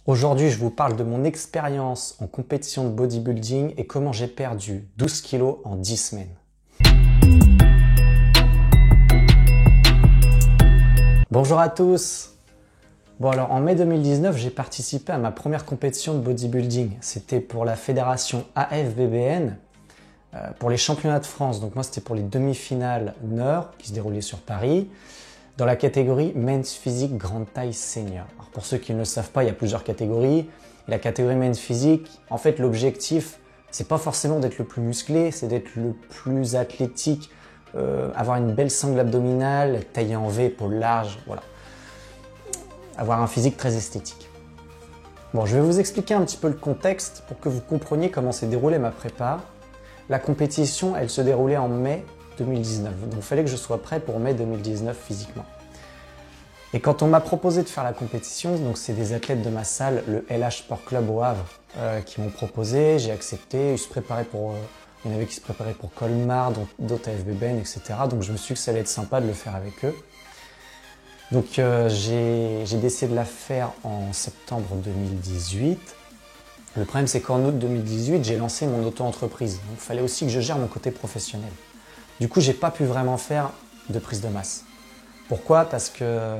Aujourd'hui, je vous parle de mon expérience en compétition de bodybuilding et comment j'ai perdu 12 kilos en 10 semaines. Bonjour à tous. Bon alors en mai 2019, j'ai participé à ma première compétition de bodybuilding. C'était pour la fédération AFBBN, pour les championnats de France. Donc moi c'était pour les demi-finales Nord qui se déroulaient sur Paris, dans la catégorie Men's Physique grande taille senior. Alors pour ceux qui ne le savent pas, il y a plusieurs catégories. Et la catégorie Men's Physique, en fait l'objectif, c'est pas forcément d'être le plus musclé, c'est d'être le plus athlétique, avoir une belle sangle abdominale, taillée en V, épaules larges, voilà. Avoir un physique très esthétique. Bon, je vais vous expliquer un petit peu le contexte pour que vous compreniez comment s'est déroulée ma prépa. La compétition, elle se déroulait en mai 2019, donc il fallait que je sois prêt pour mai 2019 physiquement. Et quand on m'a proposé de faire la compétition, donc c'est des athlètes de ma salle, le LH Sport Club au Havre, qui m'ont proposé, j'ai accepté, il y en avait qui se préparaient pour Colmar, d'autres à FBBN, etc. Donc je me suis dit que ça allait être sympa de le faire avec eux. Donc j'ai décidé de la faire en septembre 2018. Le problème c'est qu'en août 2018, j'ai lancé mon auto-entreprise. Donc il fallait aussi que je gère mon côté professionnel. Du coup, j'ai pas pu vraiment faire de prise de masse. Pourquoi? Parce que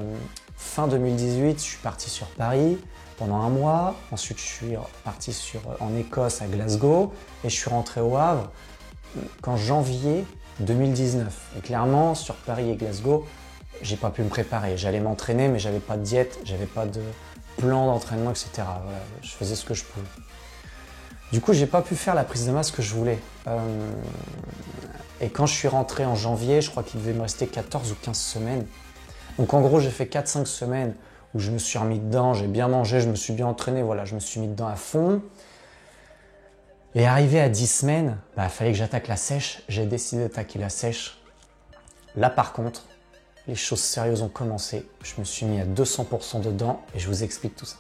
fin 2018, je suis parti sur Paris pendant un mois. Ensuite, je suis parti en Écosse, à Glasgow. Et je suis rentré au Havre qu'en janvier 2019. Et clairement, sur Paris et Glasgow, j'ai pas pu me préparer. J'allais m'entraîner, mais j'avais pas de diète, j'avais pas de plan d'entraînement, etc. Voilà, je faisais ce que je pouvais. Du coup, j'ai pas pu faire la prise de masse que je voulais. Et quand je suis rentré en janvier, je crois qu'il devait me rester 14 ou 15 semaines. Donc en gros, j'ai fait 4-5 semaines où je me suis remis dedans, j'ai bien mangé, je me suis bien entraîné, voilà, je me suis mis dedans à fond. Et arrivé à 10 semaines, il fallait que j'attaque la sèche. J'ai décidé d'attaquer la sèche. Là par contre, les choses sérieuses ont commencé. Je me suis mis à 200% dedans et je vous explique tout ça.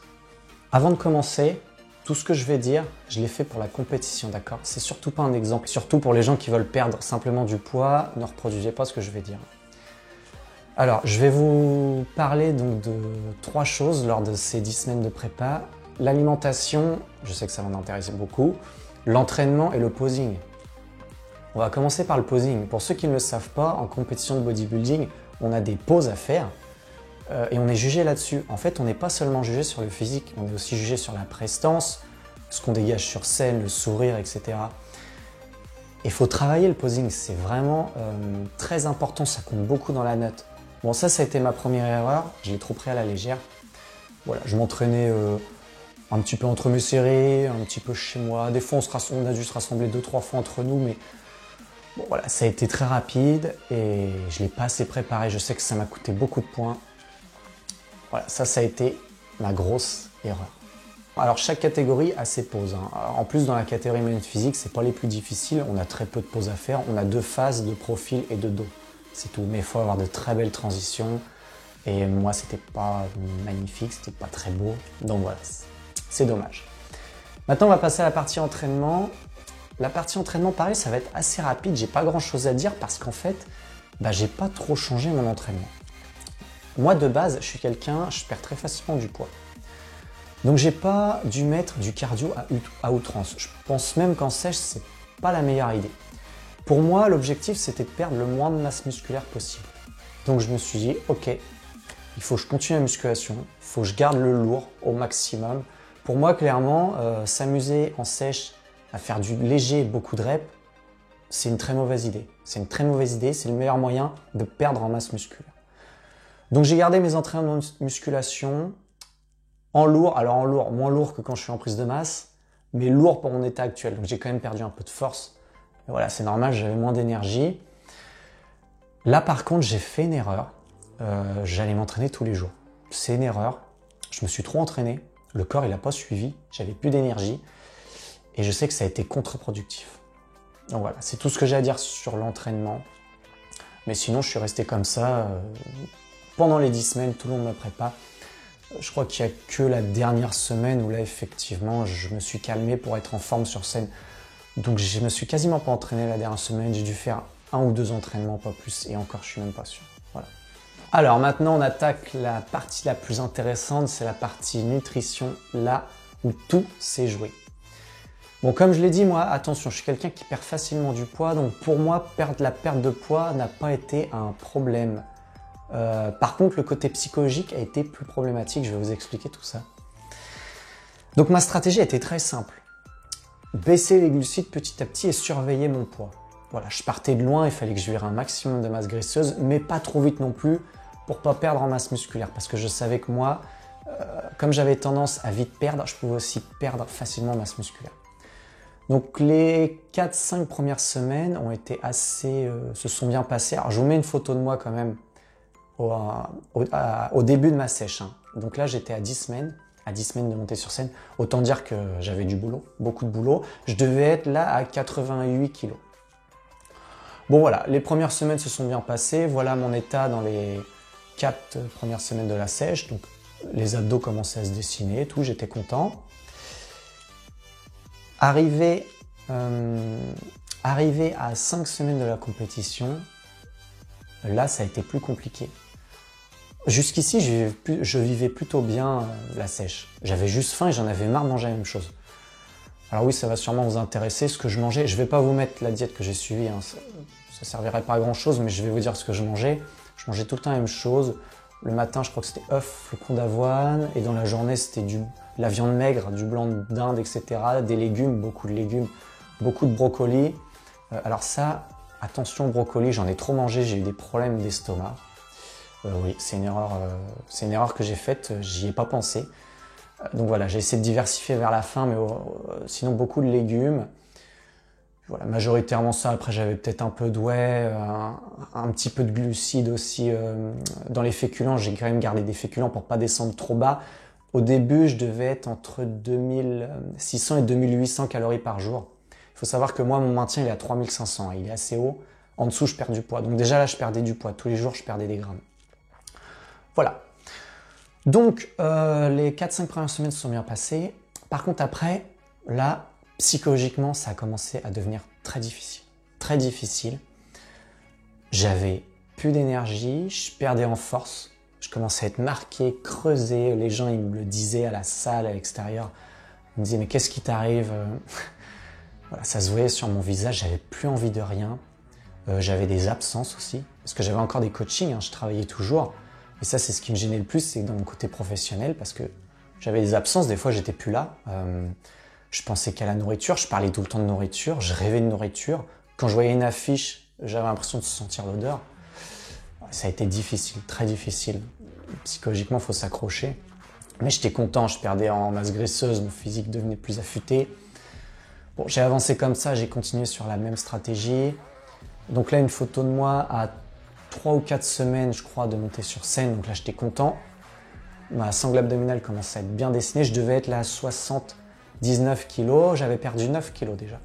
Avant de commencer, tout ce que je vais dire, je l'ai fait pour la compétition, d'accord? C'est surtout pas un exemple. Surtout pour les gens qui veulent perdre simplement du poids, ne reproduisez pas ce que je vais dire. Alors, je vais vous parler donc de 3 choses lors de ces 10 semaines de prépa. L'alimentation, je sais que ça va en intéresser beaucoup. L'entraînement et le posing. On va commencer par le posing. Pour ceux qui ne le savent pas, en compétition de bodybuilding, on a des poses à faire. Et on est jugé là-dessus. En fait, on n'est pas seulement jugé sur le physique, on est aussi jugé sur la prestance, ce qu'on dégage sur scène, le sourire, etc. Il faut travailler le posing, c'est vraiment très important, ça compte beaucoup dans la note. Bon, ça a été ma première erreur, je l'ai trop pris à la légère. Voilà, je m'entraînais un petit peu entre mes séries, un petit peu chez moi. Des fois, on a dû se rassembler 2-3 fois entre nous, mais bon, voilà, ça a été très rapide et je ne l'ai pas assez préparé. Je sais que ça m'a coûté beaucoup de points. Voilà, ça a été ma grosse erreur. Alors chaque catégorie a ses poses. En plus, dans la catégorie Men's Physique, c'est pas les plus difficiles. On a très peu de poses à faire. On a 2 phases de profil et de dos. C'est tout. Mais il faut avoir de très belles transitions. Et moi, c'était pas magnifique, c'était pas très beau. Donc voilà, c'est dommage. Maintenant, on va passer à la partie entraînement. La partie entraînement, pareil, ça va être assez rapide. J'ai pas grand chose à dire parce qu'en fait, j'ai pas trop changé mon entraînement. Moi, de base, je suis quelqu'un, je perds très facilement du poids. Donc, j'ai pas dû mettre du cardio à outrance. Je pense même qu'en sèche, c'est pas la meilleure idée. Pour moi, l'objectif, c'était de perdre le moins de masse musculaire possible. Donc, je me suis dit, ok, il faut que je continue la musculation, il faut que je garde le lourd au maximum. Pour moi, clairement, s'amuser en sèche à faire du léger et beaucoup de reps, c'est une très mauvaise idée. C'est une très mauvaise idée, c'est le meilleur moyen de perdre en masse musculaire. Donc j'ai gardé mes entraînements de musculation en lourd, alors en lourd, moins lourd que quand je suis en prise de masse, mais lourd pour mon état actuel. Donc j'ai quand même perdu un peu de force. Et voilà, c'est normal, j'avais moins d'énergie. Là par contre, j'ai fait une erreur. J'allais m'entraîner tous les jours. C'est une erreur. Je me suis trop entraîné. Le corps, il n'a pas suivi. J'avais plus d'énergie. Et je sais que ça a été contre-productif. Donc voilà, c'est tout ce que j'ai à dire sur l'entraînement. Mais sinon, je suis resté comme ça pendant les 10 semaines, tout le long de ma prépa. Je crois qu'il n'y a que la dernière semaine où là, effectivement, je me suis calmé pour être en forme sur scène. Donc, je me suis quasiment pas entraîné la dernière semaine. J'ai dû faire 1 ou 2 entraînements, pas plus. Et encore, je suis même pas sûr. Voilà. Alors maintenant, on attaque la partie la plus intéressante, c'est la partie nutrition, là où tout s'est joué. Bon, comme je l'ai dit, moi, attention, je suis quelqu'un qui perd facilement du poids, donc pour moi, la perte de poids n'a pas été un problème. Par contre, le côté psychologique a été plus problématique, je vais vous expliquer tout ça. Donc ma stratégie était très simple. Baisser les glucides petit à petit et surveiller mon poids. Voilà, je partais de loin, il fallait que je vire un maximum de masse graisseuse, mais pas trop vite non plus pour pas perdre en masse musculaire. Parce que je savais que moi, comme j'avais tendance à vite perdre, je pouvais aussi perdre facilement en masse musculaire. Donc les 4-5 premières semaines ont été se sont bien passées. Alors je vous mets une photo de moi quand même au début de ma sèche. Hein. Donc là j'étais à 10 semaines de montée sur scène. Autant dire que j'avais du boulot, beaucoup de boulot. Je devais être là à 88 kg. Bon voilà, les premières semaines se sont bien passées. Voilà mon état dans les 4 premières semaines de la sèche. Donc les abdos commençaient à se dessiner et tout, j'étais content. Arrivé à 5 semaines de la compétition, là ça a été plus compliqué. Jusqu'ici, je vivais plutôt bien la sèche. J'avais juste faim et j'en avais marre de manger la même chose. Alors oui, ça va sûrement vous intéresser, ce que je mangeais. Je ne vais pas vous mettre la diète que j'ai suivie, hein. Ça ne servirait pas à grand chose, mais je vais vous dire ce que je mangeais. Je mangeais tout le temps la même chose. Le matin, je crois que c'était œufs, flocons d'avoine, et dans la journée, c'était de la viande maigre, du blanc d'Inde, etc. Des légumes, beaucoup de brocolis. Alors ça, attention brocoli, j'en ai trop mangé, j'ai eu des problèmes d'estomac. Oui, c'est une erreur que j'ai faite, j'y ai pas pensé. Donc voilà, j'ai essayé de diversifier vers la fin, mais sinon beaucoup de légumes. Voilà, majoritairement ça. Après, j'avais peut-être un peu de whey, un petit peu de glucides aussi dans les féculents. J'ai quand même gardé des féculents pour pas descendre trop bas. Au début, je devais être entre 2600 et 2800 calories par jour. Il faut savoir que moi, mon maintien, il est à 3500. Il est assez haut. En dessous, je perds du poids. Donc déjà là, je perdais du poids. Tous les jours, je perdais des grammes. Voilà. Donc, les 4-5 premières semaines se sont bien passées. Par contre, après, là, psychologiquement, ça a commencé à devenir très difficile. Très difficile. J'avais plus d'énergie, je perdais en force. Je commençais à être marqué, creusé. Les gens, ils me le disaient à la salle, à l'extérieur. Ils me disaient, mais qu'est-ce qui t'arrive? Voilà, ça se voyait sur mon visage, j'avais plus envie de rien. J'avais des absences aussi, parce que j'avais encore des coachings, hein, je travaillais toujours. Et ça, c'est ce qui me gênait le plus, c'est dans mon côté professionnel, parce que j'avais des absences, des fois j'étais plus là. Je pensais qu'à la nourriture, je parlais tout le temps de nourriture, je rêvais de nourriture. Quand je voyais une affiche, j'avais l'impression de sentir l'odeur. Ça a été difficile, très difficile. Psychologiquement, il faut s'accrocher. Mais j'étais content, je perdais en masse graisseuse, mon physique devenait plus affûté. Bon, j'ai avancé comme ça, j'ai continué sur la même stratégie. Donc là, une photo de moi à 3 ou 4 semaines, je crois, de monter sur scène. Donc là, j'étais content. Ma sangle abdominale commençait à être bien dessinée. Je devais être là à 79 kg. J'avais perdu 9 kg déjà.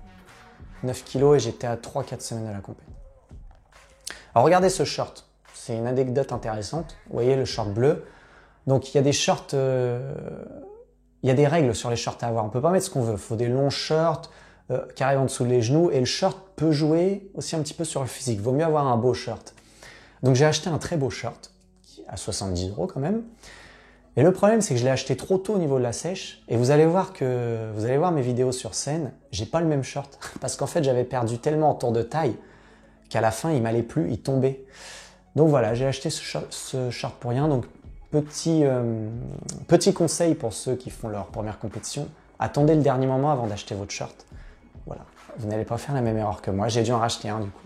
9 kg et j'étais à 3-4 semaines de la compétition. Alors regardez ce short. C'est une anecdote intéressante. Vous voyez le short bleu. Donc il y a des shorts... il y a des règles sur les shorts à avoir. On ne peut pas mettre ce qu'on veut. Il faut des longs shorts qui arrivent en dessous des genoux. Et le short peut jouer aussi un petit peu sur le physique. Il vaut mieux avoir un beau short. Donc j'ai acheté un très beau short, à 70 € quand même. Et le problème, c'est que je l'ai acheté trop tôt au niveau de la sèche. Et vous allez voir mes vidéos sur scène, j'ai pas le même short. Parce qu'en fait, j'avais perdu tellement en tour de taille qu'à la fin, il m'allait plus, il tombait. Donc voilà, j'ai acheté ce short pour rien. Donc petit conseil pour ceux qui font leur première compétition, attendez le dernier moment avant d'acheter votre short. Voilà, vous n'allez pas faire la même erreur que moi. J'ai dû en racheter un du coup.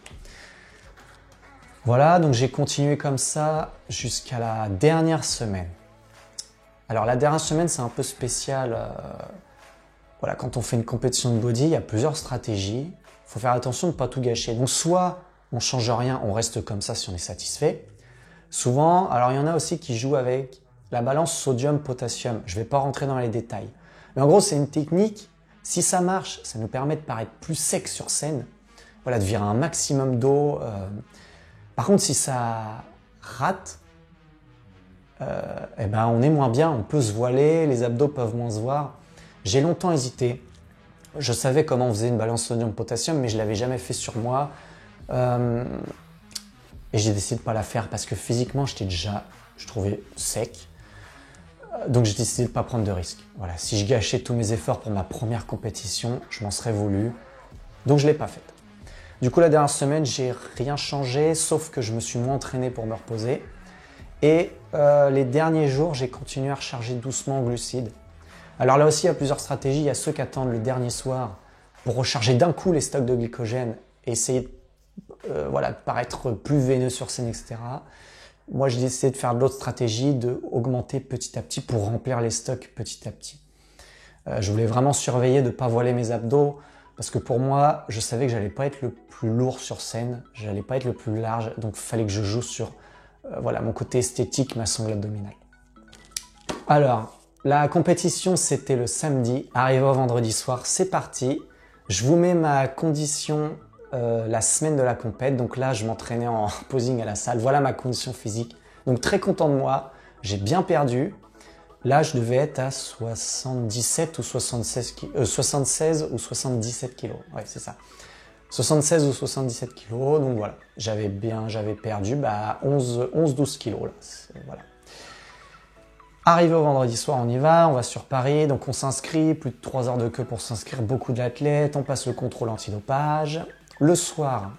Voilà, donc j'ai continué comme ça jusqu'à la dernière semaine. Alors la dernière semaine, c'est un peu spécial. Voilà, quand on fait une compétition de body, il y a plusieurs stratégies. Il faut faire attention de ne pas tout gâcher. Donc soit on ne change rien, on reste comme ça si on est satisfait. Souvent, alors il y en a aussi qui jouent avec la balance sodium-potassium. Je ne vais pas rentrer dans les détails. Mais en gros, c'est une technique. Si ça marche, ça nous permet de paraître plus sec sur scène. Voilà, de virer un maximum d'eau. Par contre, si ça rate, eh ben on est moins bien, on peut se voiler, les abdos peuvent moins se voir. J'ai longtemps hésité. Je savais comment on faisait une balance sodium-potassium, mais je ne l'avais jamais fait sur moi. Et j'ai décidé de pas la faire parce que physiquement, j'étais déjà, je trouvais, sec. Donc j'ai décidé de pas prendre de risques. Voilà, si je gâchais tous mes efforts pour ma première compétition, je m'en serais voulu. Donc je l'ai pas faite. Du coup, la dernière semaine, j'ai rien changé, sauf que je me suis moins entraîné pour me reposer. Et les derniers jours, j'ai continué à recharger doucement en glucides. Alors là aussi, il y a plusieurs stratégies. Il y a ceux qui attendent le dernier soir pour recharger d'un coup les stocks de glycogène et essayer de paraître plus veineux sur scène, etc. Moi, j'ai décidé de faire l'autre stratégie, d'augmenter petit à petit pour remplir les stocks petit à petit. Je voulais vraiment surveiller de ne pas voiler mes abdos parce que pour moi, je savais que j'allais pas être le plus lourd sur scène, j'allais pas être le plus large, donc il fallait que je joue sur mon côté esthétique, ma sangle abdominale. Alors, la compétition, c'était le samedi. Arrivé au vendredi soir, c'est parti. Je vous mets ma condition la semaine de la compète. Donc là, je m'entraînais en posing à la salle. Voilà ma condition physique. Donc très content de moi. J'ai bien perdu. Là, je devais être à 77 ou 76 ou 77 kilos. Ouais, c'est ça. 76 ou 77 kilos. Donc voilà, j'avais perdu 11-12 kilos là. Voilà. Arrivé au vendredi soir, on y va sur Paris, donc on s'inscrit, plus de 3 heures de queue pour s'inscrire, beaucoup d'athlètes, on passe le contrôle antidopage. Le soir,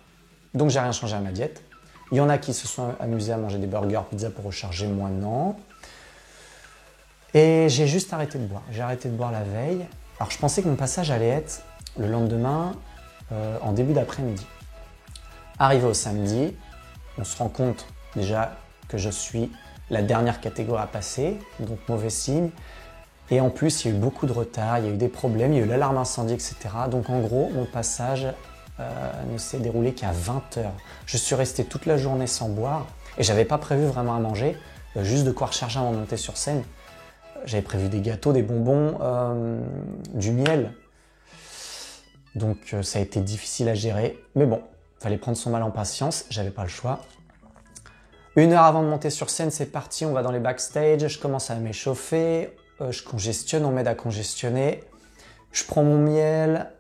donc j'ai rien changé à ma diète. Il y en a qui se sont amusés à manger des burgers, pizza pour recharger, moi non. Et j'ai juste arrêté de boire. J'ai arrêté de boire la veille. Alors je pensais que mon passage allait être le lendemain, en début d'après-midi. Arrivé au samedi, on se rend compte déjà que je suis la dernière catégorie à passer, donc mauvais signe. Et en plus, il y a eu beaucoup de retard, il y a eu des problèmes, il y a eu l'alarme incendie, etc. Donc en gros, mon passage ne s'est déroulé qu'à 20 heures. Je suis resté toute la journée sans boire et j'avais pas prévu vraiment à manger, juste de quoi recharger avant de monter sur scène. J'avais prévu des gâteaux, des bonbons, du miel. Donc ça a été difficile à gérer, mais bon, fallait prendre son mal en patience, j'avais pas le choix. 1 heure avant de monter sur scène, c'est parti, on va dans les backstage, je commence à m'échauffer, je congestionne, on m'aide à congestionner, je prends mon miel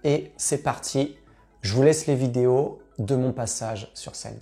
et c'est parti. Je vous laisse les vidéos de mon passage sur scène.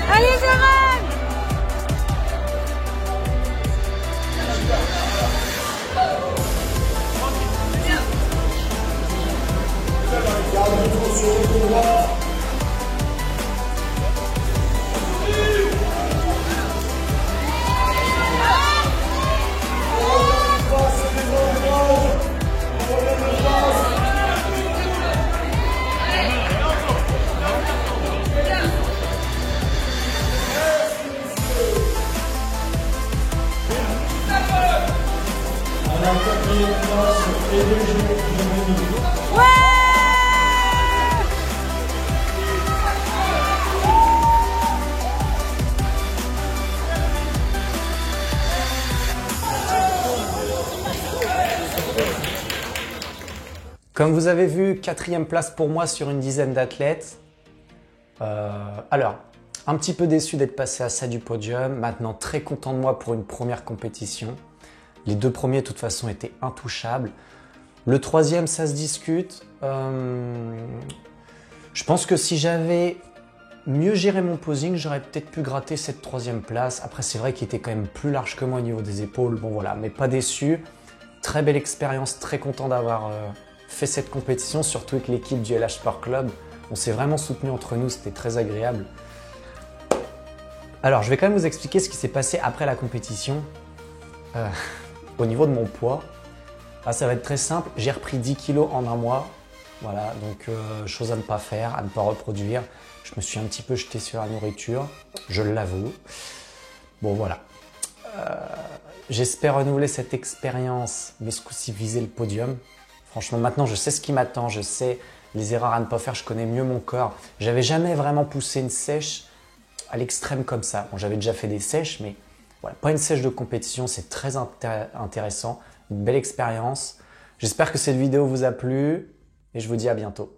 Allez, Jérôme! Comme vous avez vu, 4e place pour moi sur une dizaine d'athlètes. Alors, Un petit peu déçu d'être passé à ça du podium. Maintenant, très content de moi pour une première compétition. Les 2 premiers, de toute façon, étaient intouchables. Le 3e, ça se discute. Je pense que si j'avais mieux géré mon posing, j'aurais peut-être pu gratter cette 3e place. Après, c'est vrai qu'il était quand même plus large que moi au niveau des épaules. Bon, voilà, mais pas déçu. Très belle expérience, très content d'avoir fait cette compétition, surtout avec l'équipe du LH Sport Club. On s'est vraiment soutenu entre nous, c'était très agréable. Alors, je vais quand même vous expliquer ce qui s'est passé après la compétition. Au niveau de mon poids, ça va être très simple. J'ai repris 10 kilos en un mois. Voilà, donc chose à ne pas faire, à ne pas reproduire. Je me suis un petit peu jeté sur la nourriture, je l'avoue. Bon, voilà. J'espère renouveler cette expérience, mais ce coup-ci viser le podium. Franchement, maintenant, je sais ce qui m'attend, je sais les erreurs à ne pas faire, je connais mieux mon corps. J'avais jamais vraiment poussé une sèche à l'extrême comme ça. Bon, j'avais déjà fait des sèches, mais voilà, pas une sèche de compétition, c'est très intéressant, une belle expérience. J'espère que cette vidéo vous a plu et je vous dis à bientôt.